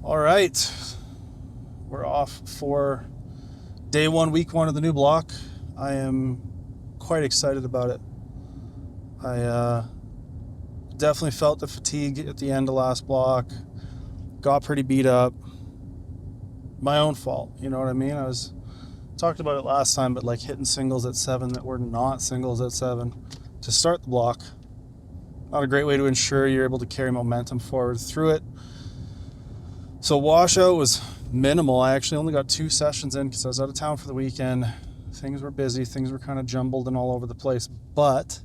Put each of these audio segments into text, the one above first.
All right, we're off for day one, week one of the new block. I am quite excited about it. I definitely felt the fatigue at the end of last block, got pretty beat up. My own fault, you know what I mean? I was talked about it last time, but like hitting singles at 7 that were not singles at 7 to start the block. Not a great way to ensure you're able to carry momentum forward through it. So washout was minimal. I actually only got 2 sessions in because I was out of town for the weekend. Things were busy. Things were kind of jumbled and all over the place. But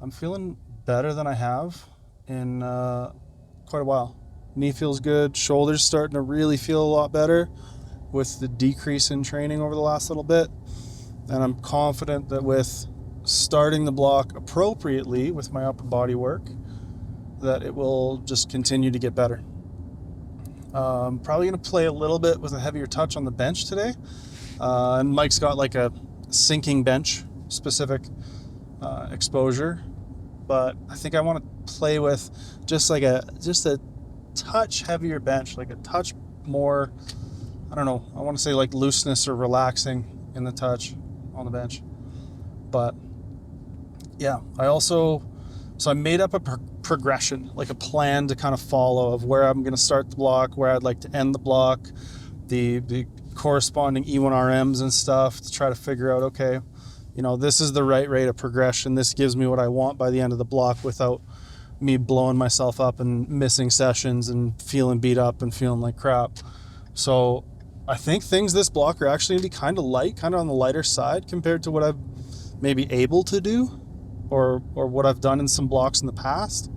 I'm feeling better than I have in quite a while. Knee feels good. Shoulders starting to really feel a lot better with the decrease in training over the last little bit. And I'm confident that with starting the block appropriately with my upper body work, that it will just continue to get better. Probably going to play a little bit with a heavier touch on the bench today. And Mike's got like a sinking bench specific exposure. But I think I want to play with just a touch heavier bench, like a touch more, I don't know, I want to say like looseness or relaxing in the touch on the bench. But yeah, I made up a progression, like a plan to kind of follow of where I'm going to start the block, where I'd like to end the block, the corresponding E1RMs and stuff to try to figure out, okay, this is the right rate of progression. This gives me what I want by the end of the block without me blowing myself up and missing sessions and feeling beat up and feeling like crap. So I think things this block are actually going to be kind of light, kind of on the lighter side compared to what I've maybe able to do or what I've done in some blocks in the past.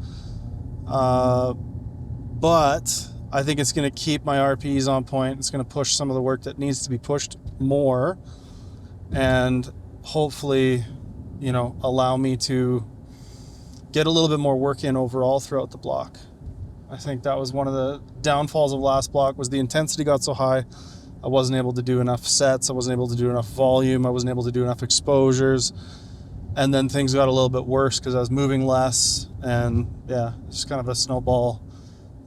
But I think it's going to keep my RPEs on point. It's going to push some of the work that needs to be pushed more and hopefully, allow me to get a little bit more work in overall throughout the block. I think that was one of the downfalls of last block was the intensity got so high. I wasn't able to do enough sets. I wasn't able to do enough volume. I wasn't able to do enough exposures. And then things got a little bit worse because I was moving less. And yeah, it's just kind of a snowball,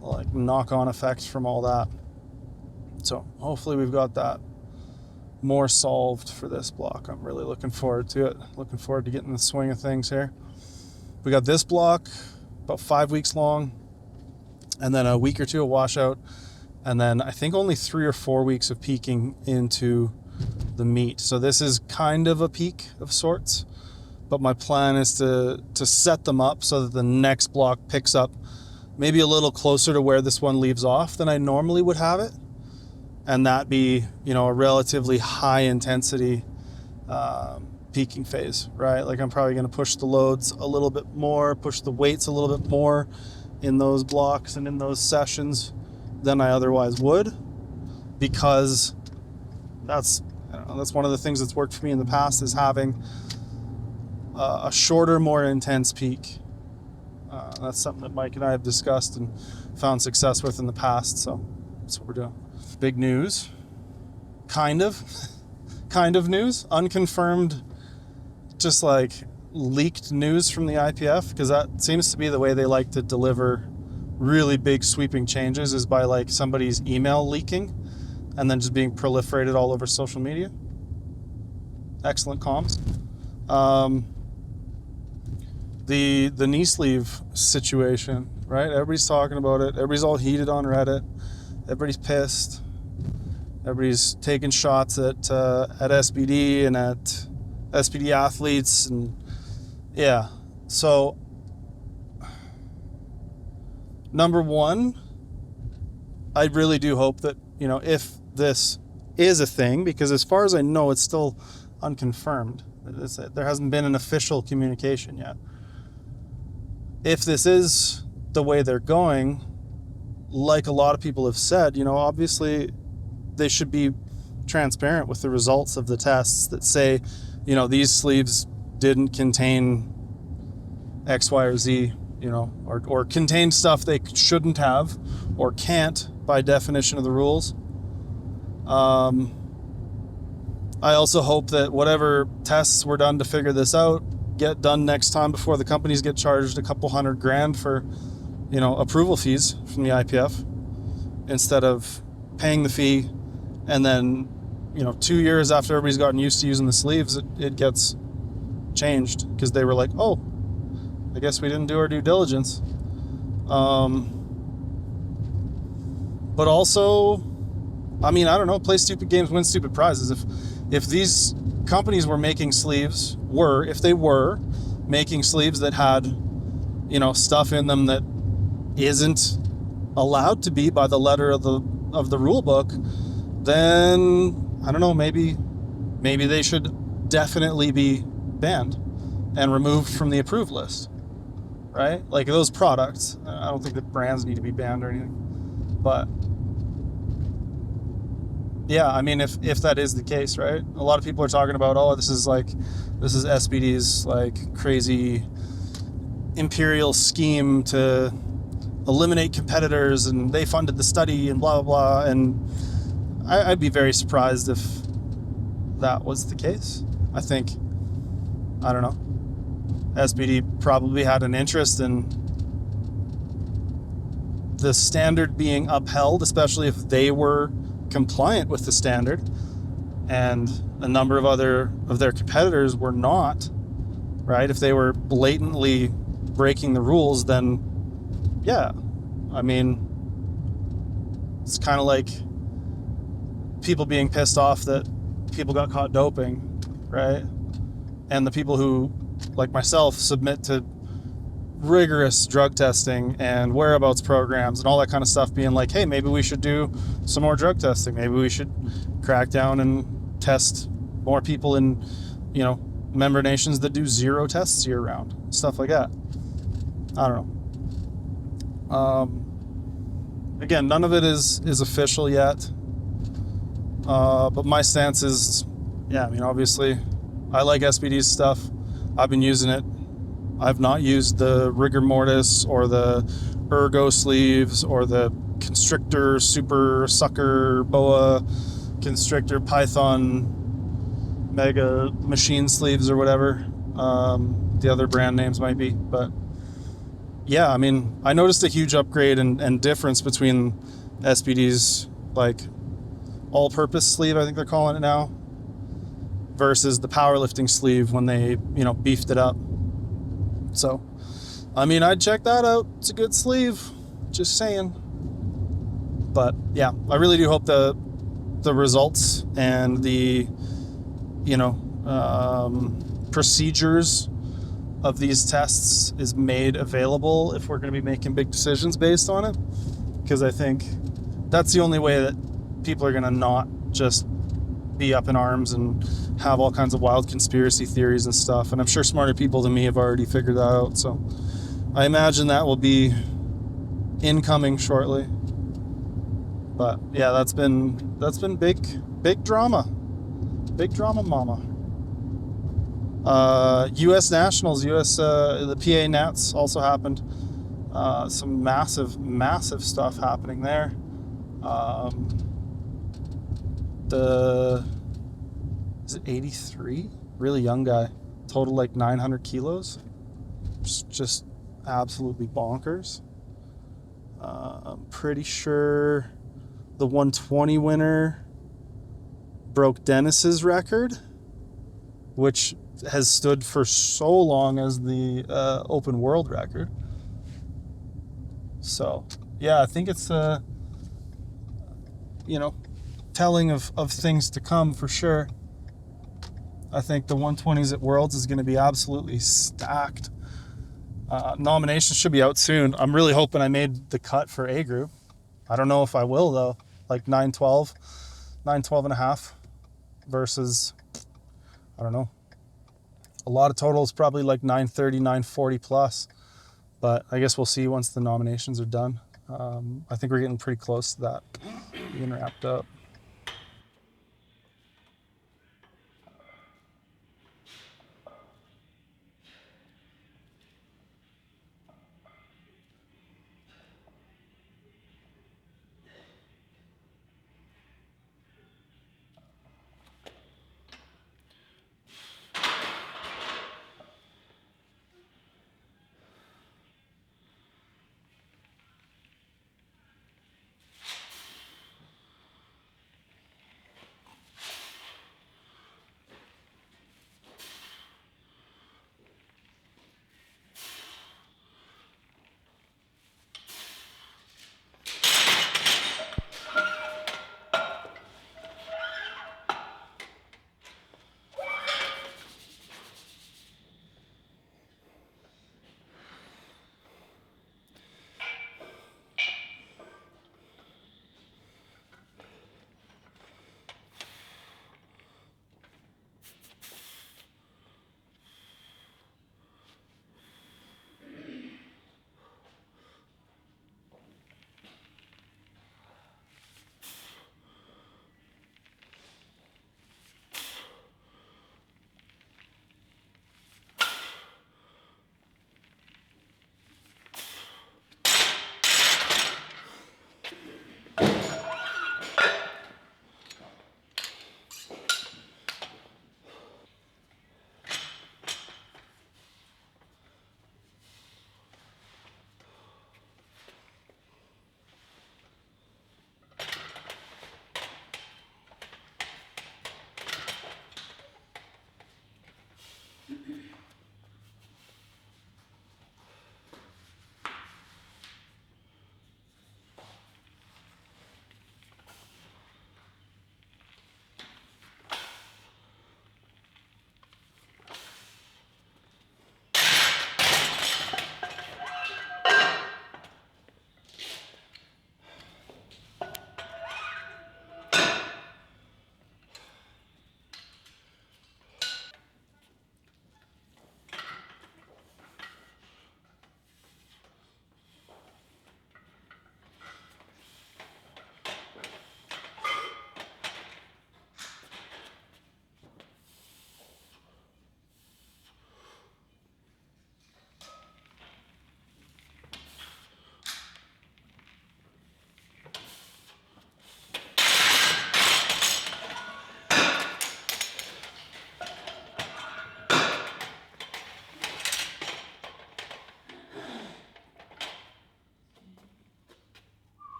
like knock-on effect from all that. So hopefully we've got that more solved for this block. I'm really looking forward to it. Looking forward to getting the swing of things here. We got this block about 5 weeks long, and then a week or two of washout, and then I think only 3 or 4 weeks of peaking into the meet. So this is kind of a peak of sorts, but my plan is to set them up so that the next block picks up maybe a little closer to where this one leaves off than I normally would have it, and that be, a relatively high intensity peaking phase, right? Like I'm probably going to push the loads a little bit more, push the weights a little bit more in those blocks and in those sessions than I otherwise would, because that's one of the things that's worked for me in the past is having a shorter, more intense peak. That's something that Mike and I have discussed and found success with in the past, so that's what we're doing. Big news, kind of news, unconfirmed, just like leaked news from the IPF, because that seems to be the way they like to deliver really big sweeping changes, is by like somebody's email leaking and then just being proliferated all over social media. Excellent comms. The knee sleeve situation, right? Everybody's talking about it. Everybody's all heated on Reddit. Everybody's pissed. Everybody's taking shots at SBD and at SBD athletes, and yeah. So number one, I really do hope that, if this is a thing, because as far as I know, it's still unconfirmed. There hasn't been an official communication yet. If this is the way they're going, like a lot of people have said, obviously they should be transparent with the results of the tests that say, these sleeves didn't contain X, Y, or Z, or contain stuff they shouldn't have or can't by definition of the rules. I also hope that whatever tests were done to figure this out get done next time before the companies get charged a couple $100,000 for, approval fees from the IPF. instead of paying the fee and then, 2 years after everybody's gotten used to using the sleeves, it gets changed because they were like, oh, I guess we didn't do our due diligence. But also, I don't know, play stupid games, win stupid prizes. If these companies were making sleeves, if they were making sleeves that had, stuff in them that isn't allowed to be by the letter of the rule book, then I don't know, maybe they should definitely be banned and removed from the approved list, right? Like those products, I don't think that brands need to be banned or anything, but yeah, if that is the case, right? A lot of people are talking about, oh, this is SBD's like crazy imperial scheme to eliminate competitors, and they funded the study and blah blah blah. And I'd be very surprised if that was the case. I don't know, SBD probably had an interest in the standard being upheld, especially if they were compliant with the standard, and a number of their competitors were not, right? If they were blatantly breaking the rules, then yeah, it's kind of like people being pissed off that people got caught doping, right? And the people who, like myself, submit to rigorous drug testing and whereabouts programs and all that kind of stuff, being like, hey, maybe we should do some more drug testing. Maybe we should crack down and test more people in, member nations that do 0 tests year round, stuff like that. I don't know. Again, none of it is official yet. But my stance is, yeah, obviously I like SBD's stuff. I've been using it. I've not used the rigor mortis or the ergo sleeves or the constrictor, super sucker, boa constrictor, python, mega machine sleeves or whatever the other brand names might be. But yeah, I noticed a huge upgrade and difference between SBD's like all-purpose sleeve, I think they're calling it now, versus the powerlifting sleeve when they beefed it up. So I'd check that out. It's a good sleeve, just saying. But yeah, I really do hope the results and the procedures of these tests is made available if we're going to be making big decisions based on it, because I think that's the only way that people are going to not just be up in arms and have all kinds of wild conspiracy theories and stuff. And I'm sure smarter people than me have already figured that out. So I imagine that will be incoming shortly. But yeah, that's been big drama. Big drama mama. U.S. Nationals, the PA Nats also happened. Some massive stuff happening there. Is it 83? Really young guy. Total like 900 kilos. Just absolutely bonkers. I'm pretty sure the 120 winner broke Dennis's record, which has stood for so long as the open world record. So yeah, I think it's telling of things to come for sure. I think the 120s at Worlds is going to be absolutely stacked. Nominations should be out soon. I'm really hoping I made the cut for A group. I don't know if I will though. Like 912 and a half versus, I don't know, a lot of totals, probably like 930, 940 plus. But I guess we'll see once the nominations are done. I think we're getting pretty close to that being wrapped up.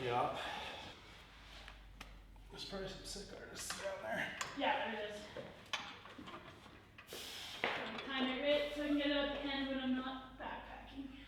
Yeah. There's probably some sick artists down there. Yeah, there it is. Time it right so I can get it at the end when I'm not backpacking.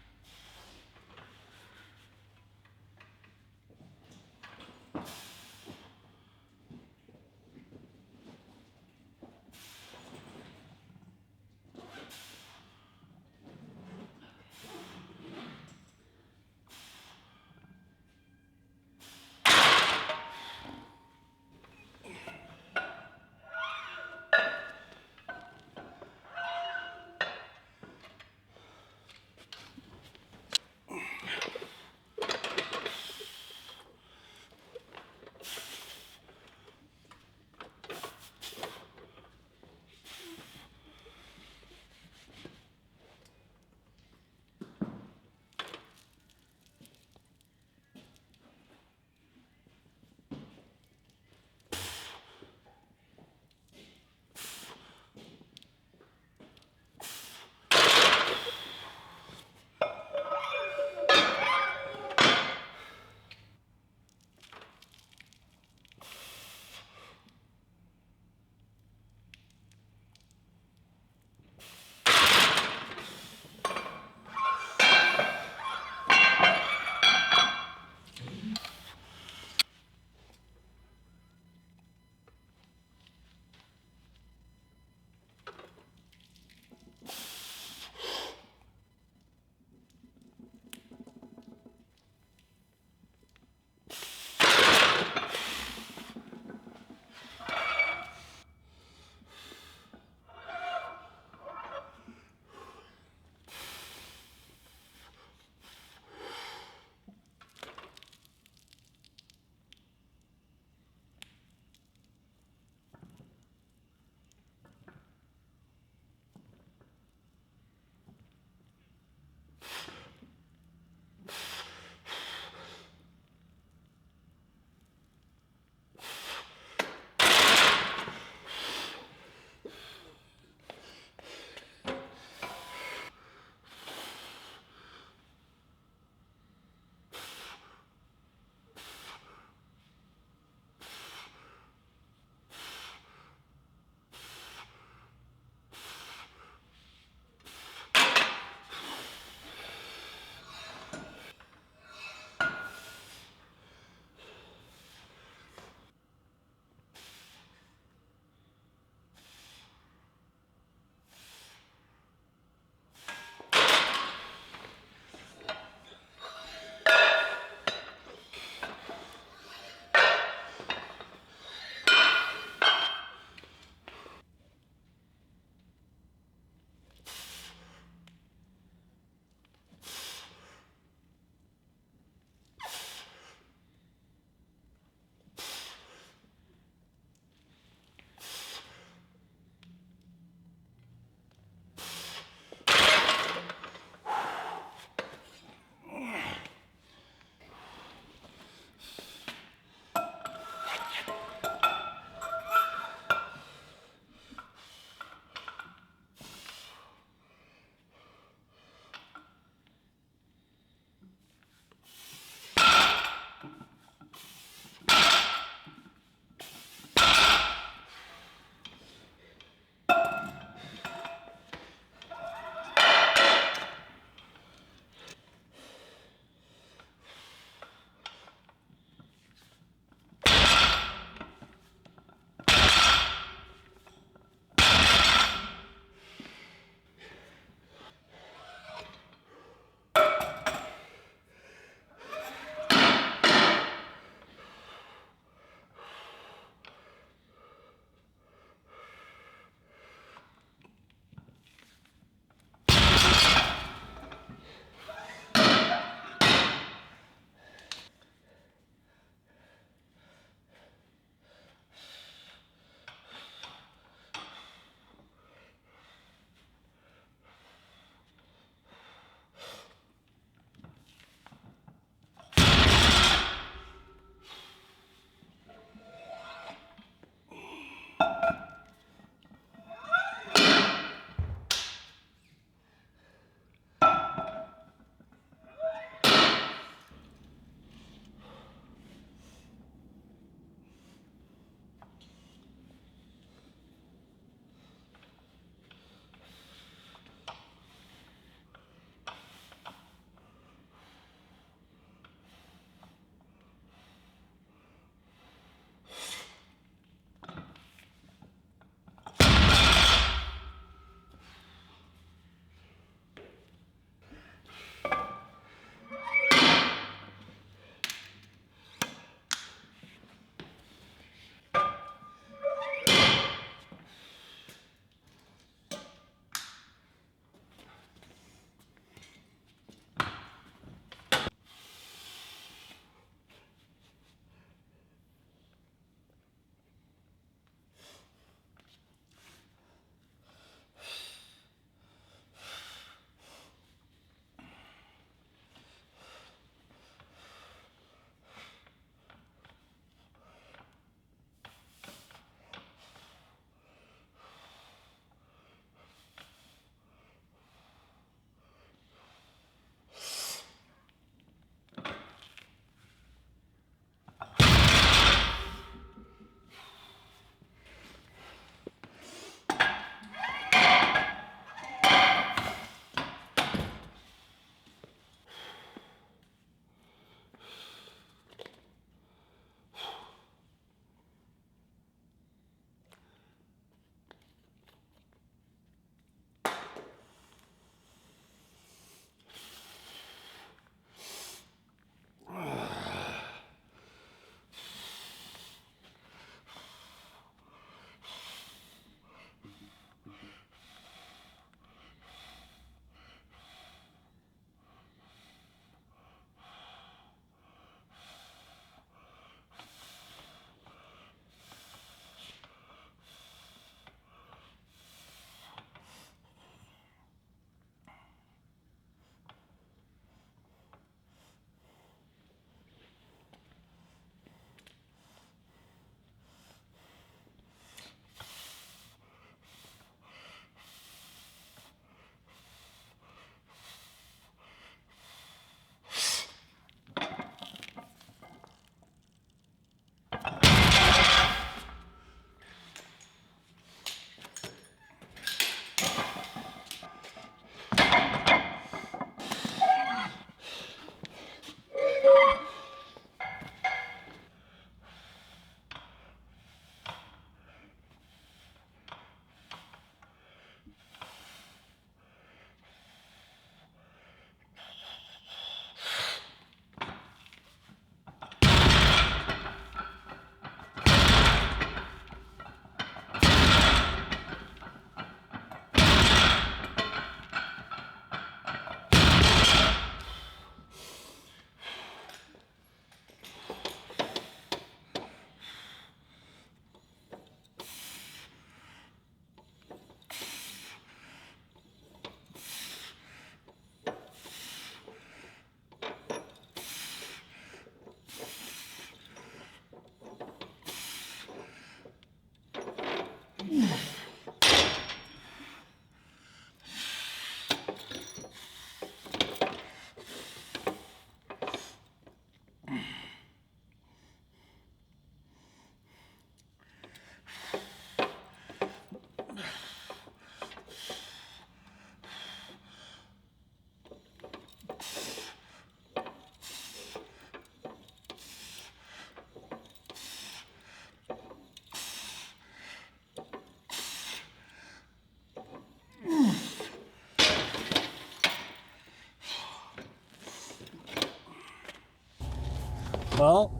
Well,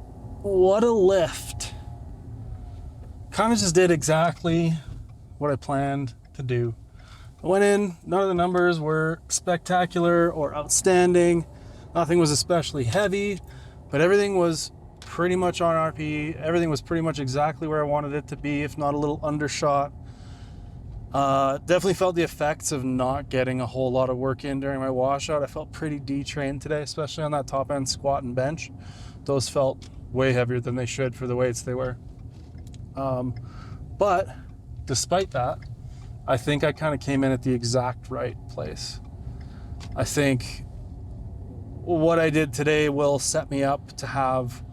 what a lift. Kind of just did exactly what I planned to do. I went in, none of the numbers were spectacular or outstanding. Nothing was especially heavy, but everything was pretty much on RP. Everything was pretty much exactly where I wanted it to be, if not a little undershot. Definitely felt the effects of not getting a whole lot of work in during my washout. I felt pretty detrained today, especially on that top end squat and bench. Those felt way heavier than they should for the weights they were. But despite that, I think I kind of came in at the exact right place. I think what I did today will set me up to have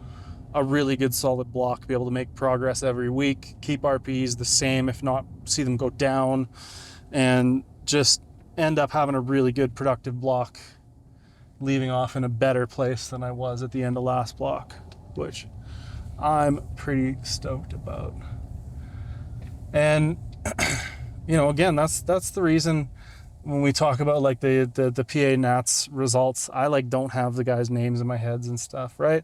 a really good solid block, be able to make progress every week, keep RPs the same, if not see them go down, and just end up having a really good productive block, leaving off in a better place than I was at the end of last block, which I'm pretty stoked about. And you know, again, that's the reason when we talk about like the PA Nats results, I like don't have the guys' names in my heads and stuff, right?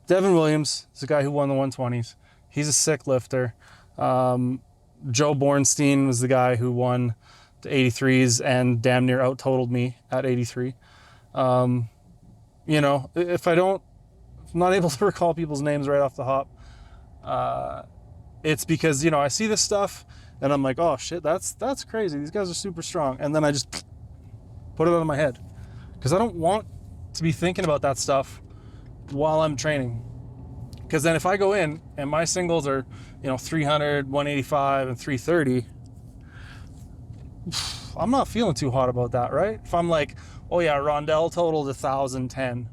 Devin Williams is the guy who won the 120s. He's a sick lifter. Joe Bornstein was the guy who won the 83s and damn near out-totaled me at 83. You know, if I'm not able to recall people's names right off the hop, it's because, you know, I see this stuff and I'm like, oh shit, that's crazy. These guys are super strong. And then I just put it out of my head because I don't want to be thinking about that stuff while I'm training. Because then if I go in and my singles are, you know, 300, 185, and 330, I'm not feeling too hot about that, right? If I'm like, oh yeah, Rondell totaled 1,010,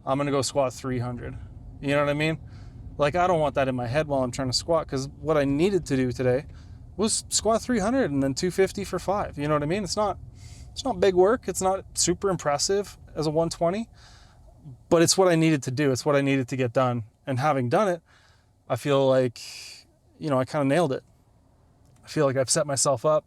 I'm gonna go squat 300. You know what I mean? Like, I don't want that in my head while I'm trying to squat, because what I needed to do today was squat 300 and then 250 for 5. You know what I mean? It's not big work. It's not super impressive as a 120, but it's what I needed to do. It's what I needed to get done. And having done it, I feel like, you know, I kind of nailed it. I feel like I've set myself up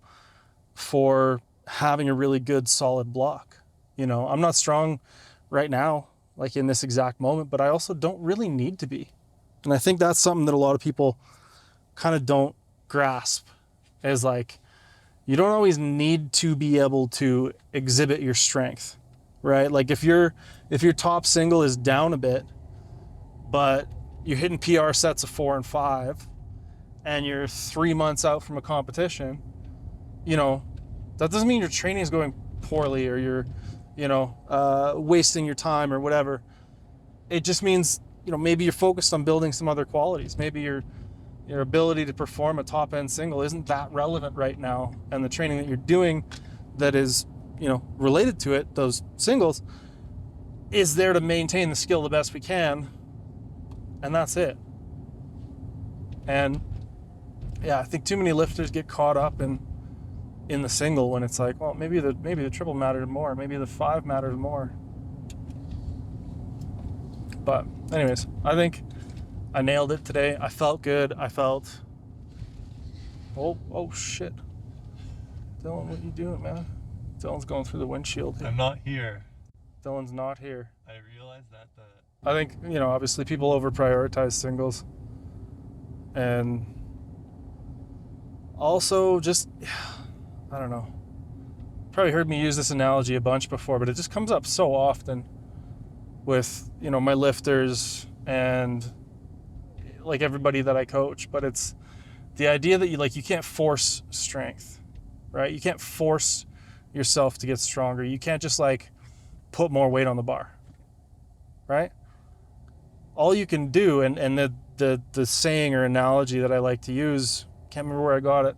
for having a really good, solid block. You know, I'm not strong right now, like in this exact moment, but I also don't really need to be. And I think that's something that a lot of people kind of don't grasp, is like, you don't always need to be able to exhibit your strength, right? Like if your top single is down a bit, but you're hitting PR sets of 4 and 5, and you're 3 months out from a competition, you know, that doesn't mean your training is going poorly or you're, you know, wasting your time or whatever. It just means, you know, maybe you're focused on building some other qualities. Maybe your ability to perform a top end single isn't that relevant right now, and the training that you're doing that is, you know, related to it, those singles, is there to maintain the skill the best we can, and that's it. And yeah, I think too many lifters get caught up in the single when it's like, well, maybe the triple mattered more, maybe the 5 mattered more. But anyways, I think I nailed it today. I felt good. I felt, oh shit. Dylan, what you doing, man? Dylan's going through the windshield here. I'm not here. Dylan's not here. I realized that I think, you know, obviously people over prioritize singles. And also just, I don't know. Probably heard me use this analogy a bunch before, but it just comes up so often with, you know, my lifters and like everybody that I coach. But it's the idea that you can't force strength, right? You can't force yourself to get stronger. You can't just like put more weight on the bar, right? All you can do, and the saying or analogy that I like to use, can't remember where I got it,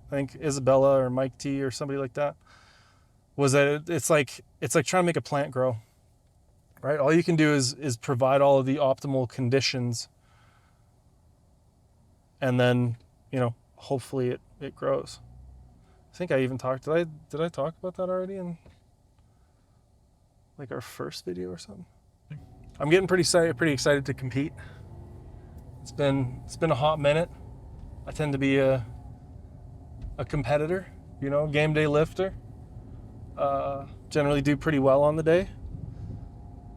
I think Isabella or Mike T or somebody like that, was that it's like trying to make a plant grow, right? All you can do is provide all of the optimal conditions, and then, you know, hopefully it grows. I think I even talked, did I talk about that already in like our first video or something? I'm getting pretty excited to compete. It's been a hot minute. I tend to be a competitor, you know, game day lifter. Generally do pretty well on the day.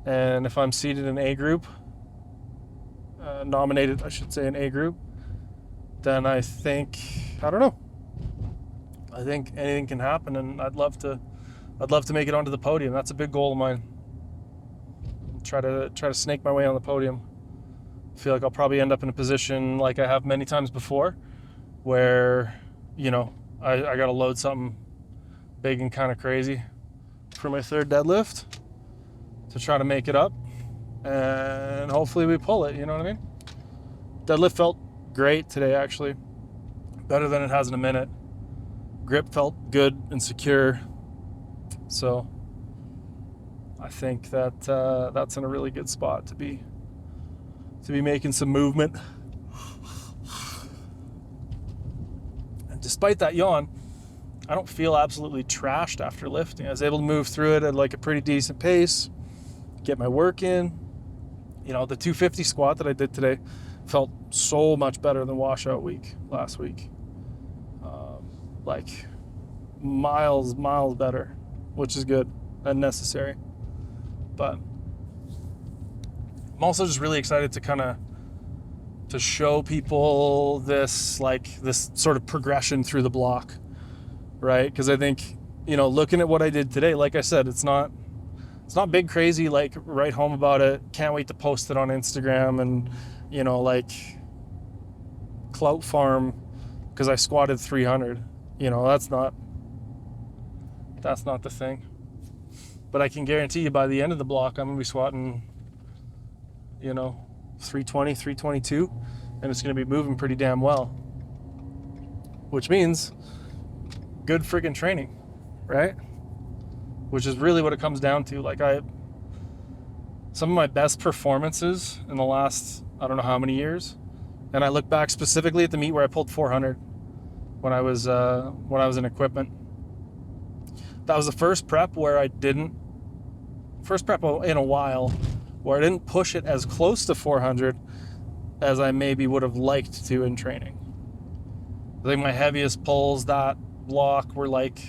And if I'm seated in A group, nominated, I should say, in A group, then I don't know. I think anything can happen, and I'd love to make it onto the podium. That's a big goal of mine. Try to snake my way on the podium. I feel like I'll probably end up in a position like I have many times before, where, I got to load something big and kind of crazy for my third deadlift to try to make it up, and hopefully we pull it. You know what I mean? Deadlift felt great today, actually, better than it has in a minute. Grip felt good and secure, so I think that that's in a really good spot to be making some movement. And despite that yawn, I don't feel absolutely trashed after lifting. I was able to move through it at like a pretty decent pace, get my work in. The 250 squat that I did today felt so much better than washout week last week. Like miles better, which is good and necessary. But I'm also just really excited to show people this sort of progression through the block, right? Because I think, looking at what I did today, like I said, it's not big crazy, like write home about it, can't wait to post it on Instagram and, like clout farm because I squatted 300. That's not the thing. But I can guarantee you by the end of the block, I'm going to be squatting, 320, 322, and it's going to be moving pretty damn well. Which means good friggin' training, right? Which is really what it comes down to. Like some of my best performances in the last, I don't know how many years, and I look back specifically at the meet where I pulled 400 when I was in equipment. That was the first prep in a while where I didn't push it as close to 400 as I maybe would have liked to in training. I think my heaviest pulls that block were like,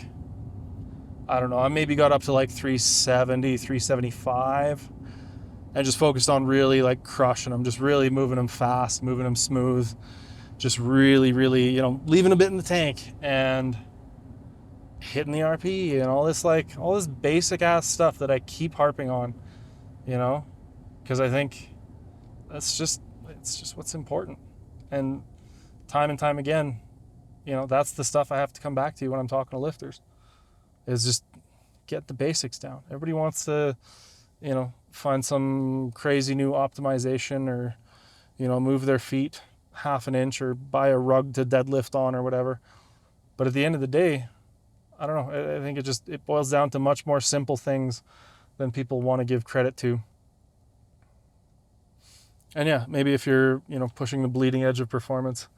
I don't know, I maybe got up to like 370, 375, and just focused on really like crushing them, just really moving them fast, moving them smooth, just really, really, leaving a bit in the tank and hitting the RP and all this basic ass stuff that I keep harping on, because I think it's just what's important. And time again, that's the stuff I have to come back to when I'm talking to lifters, is just get the basics down. Everybody wants to, find some crazy new optimization or, move their feet half an inch or buy a rug to deadlift on or whatever. But at the end of the day, I don't know. I think it boils down to much more simple things than people want to give credit to. And yeah, maybe if you're, pushing the bleeding edge of performance,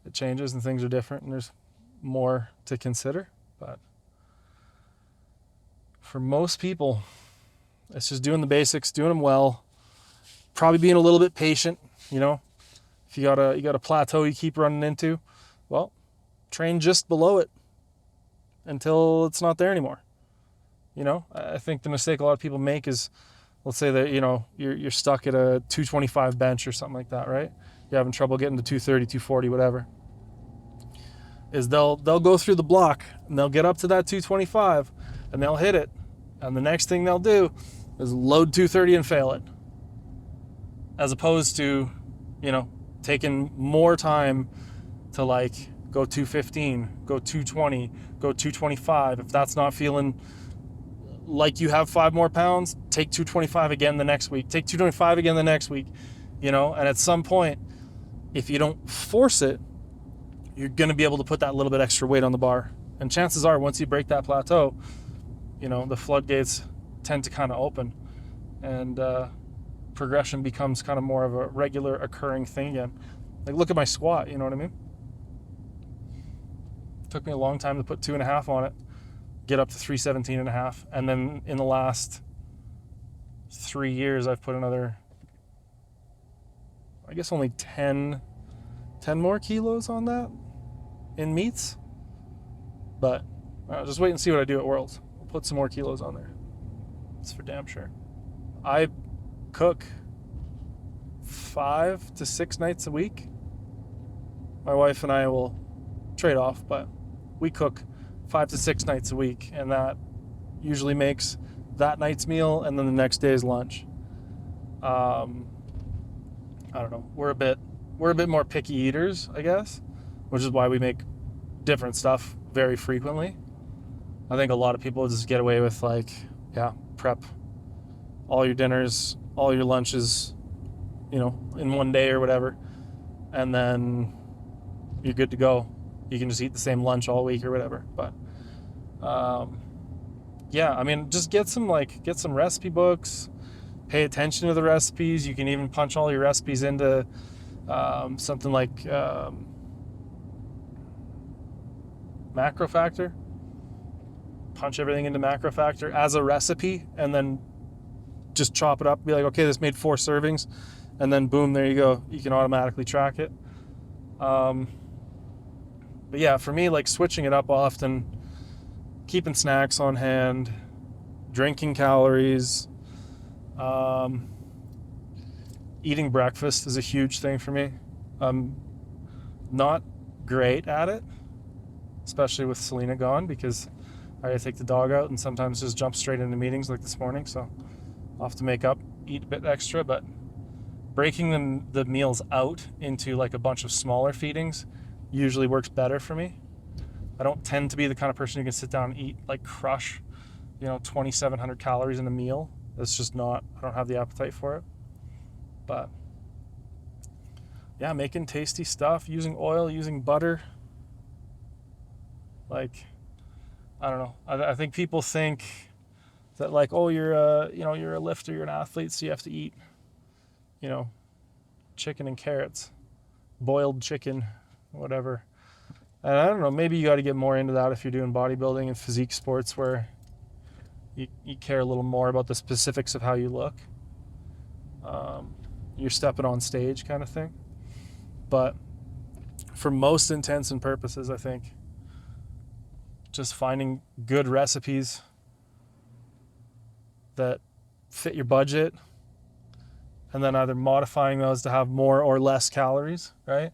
it changes and things are different and there's more to consider. But for most people, it's just doing the basics, doing them well, probably being a little bit patient. If you got a plateau you keep running into, well, train just below it until it's not there anymore. I think the mistake a lot of people make is, let's say that, you're stuck at a 225 bench or something like that, right? You're having trouble getting to 230, 240, whatever. Is they'll go through the block and they'll get up to that 225 and they'll hit it. And the next thing they'll do is load 230 and fail it. As opposed to, taking more time to like go 215, go 220, go 225. If that's not feeling like you have 5 more pounds, take 225 again the next week. Take 225 again the next week, and at some point, if you don't force it, you're going to be able to put that little bit extra weight on the bar. And chances are, once you break that plateau, the floodgates tend to kind of open and progression becomes kind of more of a regular occurring thing again. Like, look at my squat, you know what I mean? It took me a long time to put 2.5 on it, get up to 317.5. And then in the last 3 years, I've put another, I guess only 10 more kilos on that in meets. But just wait and see what I do at Worlds. I'll put some more kilos on there. That's for damn sure. I cook 5 to 6 nights a week. My wife and I will trade off, but we cook 5 to 6 nights a week, and that usually makes that night's meal and then the next day's lunch. I don't know. We're a bit more picky eaters, I guess, which is why we make different stuff very frequently. I think a lot of people just get away with like, yeah, prep all your dinners, all your lunches, in one day or whatever, and then you're good to go. You can just eat the same lunch all week or whatever. But yeah, I mean, just get some recipe books, pay attention to the recipes. You can even punch all your recipes into something like Macro Factor. Punch everything into Macro Factor as a recipe, and then just chop it up. Be like, okay, this made 4 servings, and then boom, there you go. You can automatically track it. But yeah, for me, like switching it up often, keeping snacks on hand, drinking calories, eating breakfast is a huge thing for me. I'm not great at it, especially with Selena gone, because I gotta take the dog out and sometimes just jump straight into meetings like this morning, so I'll have to eat a bit extra. But breaking the meals out into like a bunch of smaller feedings usually works better for me. I don't tend to be the kind of person who can sit down and eat, like crush, 2,700 calories in a meal. That's just not, I don't have the appetite for it. But yeah, making tasty stuff, using oil, using butter. Like, I don't know. I think people think that like, oh, you're a lifter, you're an athlete, so you have to eat, chicken and carrots, boiled chicken, whatever. And I don't know, maybe you got to get more into that if you're doing bodybuilding and physique sports, where you care a little more about the specifics of how you look. You're stepping on stage kind of thing. But for most intents and purposes, I think just finding good recipes that fit your budget, and then either modifying those to have more or less calories, right?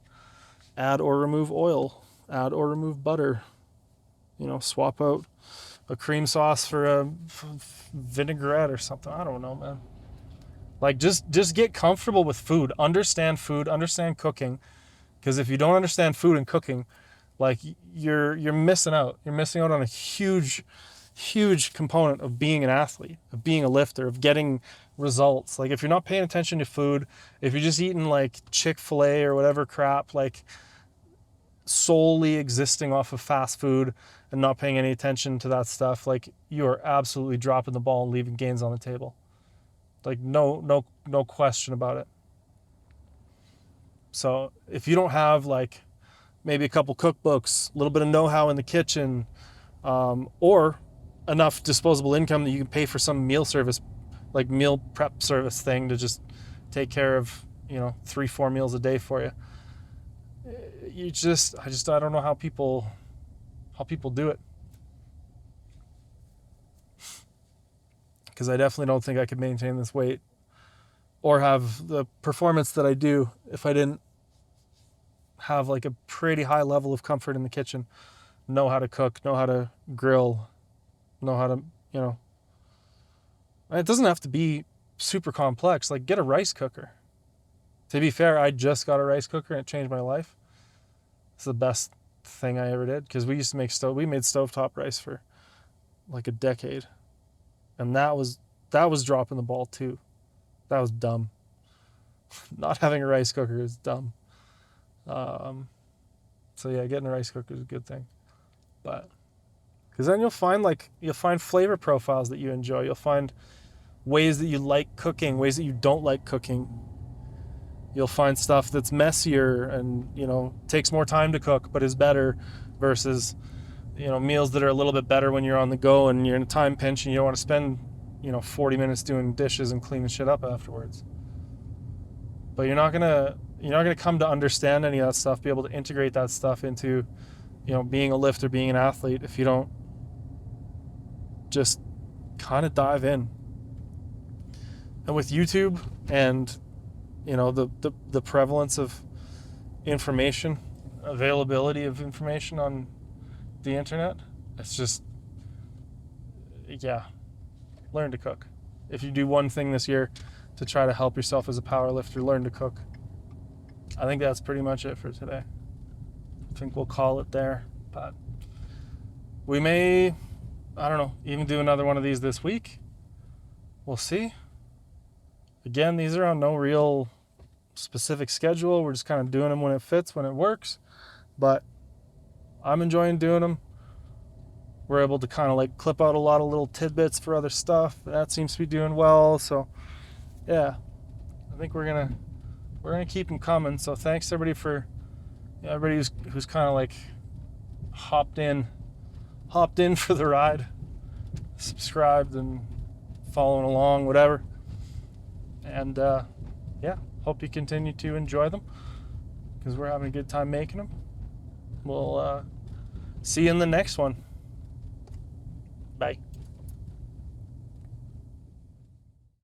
Add or remove oil, add or remove butter, swap out a cream sauce for a vinaigrette or something. I don't know, man. Like, just get comfortable with food, understand cooking, because if you don't understand food and cooking, like, you're missing out. You're missing out on a huge component of being an athlete, of being a lifter, of getting results. Like, if you're not paying attention to food, if you're just eating like Chick-fil-A or whatever crap, like solely existing off of fast food and not paying any attention to that stuff, like, you are absolutely dropping the ball and leaving gains on the table. Like, no question about it. So if you don't have like maybe a couple cookbooks, a little bit of know-how in the kitchen, or enough disposable income that you can pay for some meal service, like meal prep service thing to just take care of, 3-4 meals a day for you. I don't know how people do it. Because I definitely don't think I could maintain this weight or have the performance that I do if I didn't have like a pretty high level of comfort in the kitchen, know how to cook, know how to grill, know how to, it doesn't have to be super complex. Like, get a rice cooker. To be fair, I just got a rice cooker and it changed my life. It's the best thing I ever did, because we used to made stovetop rice for like a decade. And that was dropping the ball too. That was dumb. Not having a rice cooker is dumb. So yeah, getting a rice cooker is a good thing. But because then you'll find flavor profiles that you enjoy. You'll find ways that you like cooking, ways that you don't like cooking. You'll find stuff that's messier and, takes more time to cook but is better, versus, meals that are a little bit better when you're on the go and you're in a time pinch and you don't want to spend, 40 minutes doing dishes and cleaning shit up afterwards. But you're not gonna come to understand any of that stuff, be able to integrate that stuff into, being a lifter, being an athlete, if you don't just kind of dive in. And with YouTube and, you know, the prevalence of information, availability of information on the internet, it's just, yeah, learn to cook. If you do one thing this year to try to help yourself as a power lifter, learn to cook. I think that's pretty much it for today. I think we'll call it there, but we may, I don't know, even do another one of these this week. We'll see. Again, these are on no real specific schedule. We're just kind of doing them when it fits, when it works. But I'm enjoying doing them. We're able to kind of like clip out a lot of little tidbits for other stuff. That seems to be doing well. So yeah, I think we're gonna keep them coming. So thanks everybody for everybody who's kind of like hopped in for the ride, subscribed and following along, whatever. And yeah, hope you continue to enjoy them because we're having a good time making them. We'll see you in the next one. Bye.